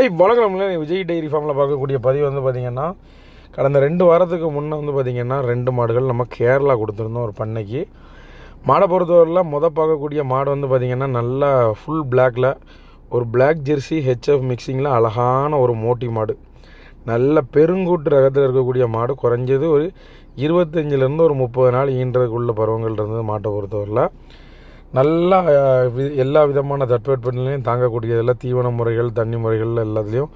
வணக்கம்ல Vijay diary ஃபார்மில் பார்க்கக்கூடிய பதிவு வந்து பார்த்திங்கன்னா கடந்த 2 வாரத்துக்கு முன்னே வந்து பார்த்திங்கன்னா 2 மாடுகள் நம்ம கேரளா கொடுத்துருந்தோம் ஒரு பண்ணைக்கு. மாடை பொறுத்தவரையில் பார்க்கக்கூடிய மாடு வந்து பார்த்திங்கன்னா நல்லா ஃபுல் பிளாக்கில் ஒரு பிளாக் ஜெர்சி ஹெச்எஃப் மிக்சிங்கில் அழகான ஒரு மோட்டி மாடு, நல்ல பெருங்கூட்டு ரகத்தில் இருக்கக்கூடிய மாடு. குறைஞ்சது ஒரு 25லேருந்து ஒரு 30 நாள் ஈன்றதுக்குள்ள பருவங்கள் இருந்தது. மாட்டை பொறுத்தவரையில் நல்லா எல்லா விதமான தட்பவெப்பநிலையும் தாங்கக்கூடியதில் தீவன முறைகள் தண்ணி முறைகள் எல்லாத்துலேயும்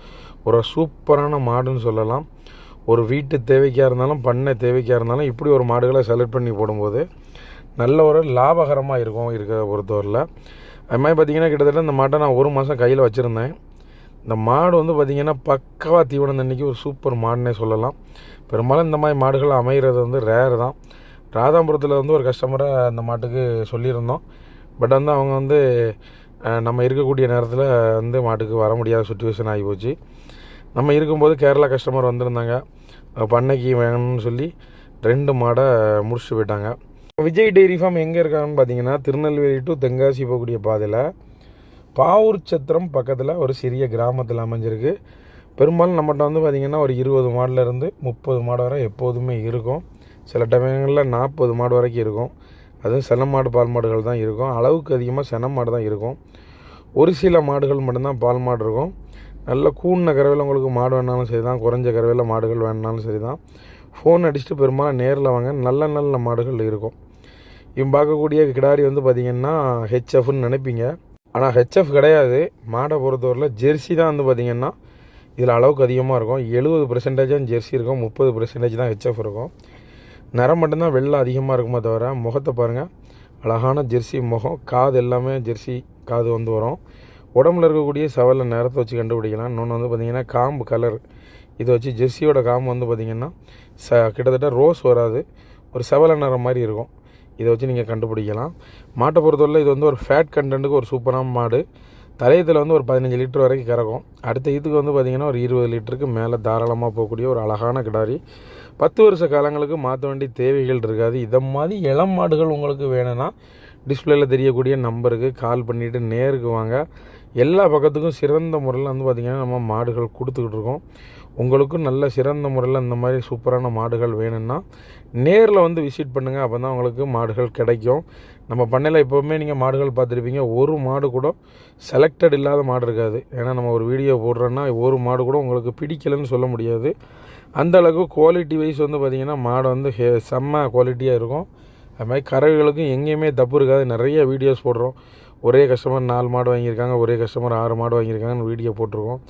ஒரு சூப்பரான மாடுன்னு சொல்லலாம். ஒரு வீட்டு தேவைக்காக இருந்தாலும் பண்ணை தேவைக்காக இருந்தாலும் இப்படி ஒரு மாடுகளை செலக்ட் பண்ணி போடும்போது நல்ல ஒரு லாபகரமாக இருக்கிற பொறுத்தவரையில். அது மாதிரி பார்த்திங்கன்னா கிட்டத்தட்ட இந்த மாட்டை நான் 1 மாதம் கையில் வச்சுருந்தேன். இந்த மாடு வந்து பார்த்திங்கன்னா பக்காவாக தீவனம் தண்ணிக்கு ஒரு சூப்பர் மாடுன்னே சொல்லலாம். பெரும்பாலும் இந்த மாதிரி மாடுகள் அமைகிறது வந்து ரேர் தான். ராதாபுரத்தில் வந்து ஒரு கஸ்டமரை அந்த மாட்டுக்கு சொல்லியிருந்தோம். பட் வந்து அவங்க வந்து நம்ம இருக்கக்கூடிய நேரத்தில் வந்து மாட்டுக்கு வர முடியாத சுச்சுவேஷன் ஆகி போச்சு. நம்ம இருக்கும்போது கேரளா கஸ்டமர் வந்திருந்தாங்க, பண்ணைக்கு வேணும்னு சொல்லி 2 மாடை முடிச்சுட்டு போயிட்டாங்க. விஜய் டைரி ஃபார்ம் எங்கே இருக்காங்கன்னு பார்த்தீங்கன்னா திருநெல்வேலி டு தென்காசி போகக்கூடிய பாதையில் பாவூர் சத்திரம் பக்கத்தில் ஒரு சிறிய கிராமத்தில் அமைஞ்சிருக்கு. பெரும்பாலும் நம்மகிட்ட வந்து பார்த்திங்கன்னா ஒரு 20 மாடுலேருந்து 30 மாடு வரை எப்போதுமே இருக்கும். சில டைம்களில் 40 மாடு வரைக்கும் இருக்கும். அதுவும் சென மாடு பால் மாடுகள் தான் இருக்கும். அளவுக்கு அதிகமாக சென மாடு தான் இருக்கும். ஒரு சில மாடுகள் மட்டும்தான் பால் மாடு இருக்கும். நல்ல கூண்ண கறவையில் உங்களுக்கு மாடு வேணாலும் சரி தான், குறைஞ்ச கறவையில் மாடுகள் வேணாலும் சரி தான். ஃபோன் அடிச்சுட்டு பெரும்பாலும் நேரில் வாங்க, நல்ல நல்ல மாடுகள் இருக்கும். இவன் பார்க்கக்கூடிய கிடாரி வந்து பார்த்திங்கன்னா ஹெச்எஃப்னு நினைப்பீங்க, ஆனால் ஹெச்எஃப் கிடையாது. மாடை பொறுத்தவரையில் ஜெர்சி தான் வந்து பார்த்திங்கன்னா இதில் அளவுக்கு அதிகமாக இருக்கும். 70% ஜெர்சி இருக்கும், 30% தான் ஹெச்எஃப் இருக்கும். நிறம் மட்டும்தான் வெள்ளை அதிகமாக இருக்குமே தவிர முகத்தை பாருங்கள், அழகான ஜெர்சி முகம், காது எல்லாமே ஜெர்சி காது வந்து வரும். உடம்புல இருக்கக்கூடிய செவலை நிறத்தை வச்சு கண்டுபிடிக்கலாம். இன்னொன்று வந்து பார்த்திங்கன்னா காம்பு கலர், இதை வச்சு ஜெர்சியோட காம்பு வந்து பார்த்திங்கன்னா கிட்டத்தட்ட ரோஸ் வராது, ஒரு செவலை நிறம் மாதிரி இருக்கும். இதை வச்சு நீங்கள் கண்டுபிடிக்கலாம். மாட்டை பொறுத்தவரை இது வந்து ஒரு ஃபேட் கண்டென்ட்டுக்கு ஒரு சூப்பரான மாடு. தலையத்தில் வந்து ஒரு 15 லிட்டர் வரைக்கும் கறக்கும். அடுத்த இதுக்கு வந்து பார்த்திங்கன்னா ஒரு 20 லிட்டருக்கு மேலே தாராளமாக போகக்கூடிய ஒரு அழகான கிடாரி. 10 வருஷ காலங்களுக்கு மாற்ற வேண்டிய தேவைகள் இருக்காது. இதை மாதிரி இளம் மாடுகள் உங்களுக்கு வேணும்னா டிஸ்பிளேயில் தெரியக்கூடிய நம்பருக்கு கால் பண்ணிவிட்டு நேருக்கு வாங்க. எல்லா பக்கத்துக்கும் சிறந்த முறையில் வந்து பார்த்திங்கன்னா நம்ம மாடுகள் கொடுத்துக்கிட்டு இருக்கோம். உங்களுக்கும் நல்ல சிறந்த முறையில் இந்த மாதிரி சூப்பரான மாடுகள் வேணும்னா நேரில் வந்து விசிட் பண்ணுங்கள். அப்போ தான் உங்களுக்கு மாடுகள் கிடைக்கும். நம்ம பண்ணையில் எப்போவுமே நீங்கள் மாடுகள் பார்த்துருப்பீங்க, ஒரு மாடு கூட செலக்டட் இல்லாத மாடு இருக்காது. ஏன்னா நம்ம ஒரு வீடியோ போடுறோன்னா ஒரு மாடு கூட உங்களுக்கு பிடிக்கலைன்னு சொல்ல முடியாது. அந்த அளவுக்கு குவாலிட்டி வைஸ் வந்து பார்த்திங்கன்னா மாடு வந்து செம்ம குவாலிட்டியாக இருக்கும். அது மாதிரி கறவைகளுக்கும் எங்கேயுமே தப்பு இருக்காது. நிறைய வீடியோஸ் போடுறோம். ஒரே கஸ்டமர் 4 மாடு வாங்கியிருக்காங்க, ஒரே கஸ்டமர் 6 மாடு வாங்கியிருக்காங்கன்னு வீடியோ போட்டிருக்கோம்.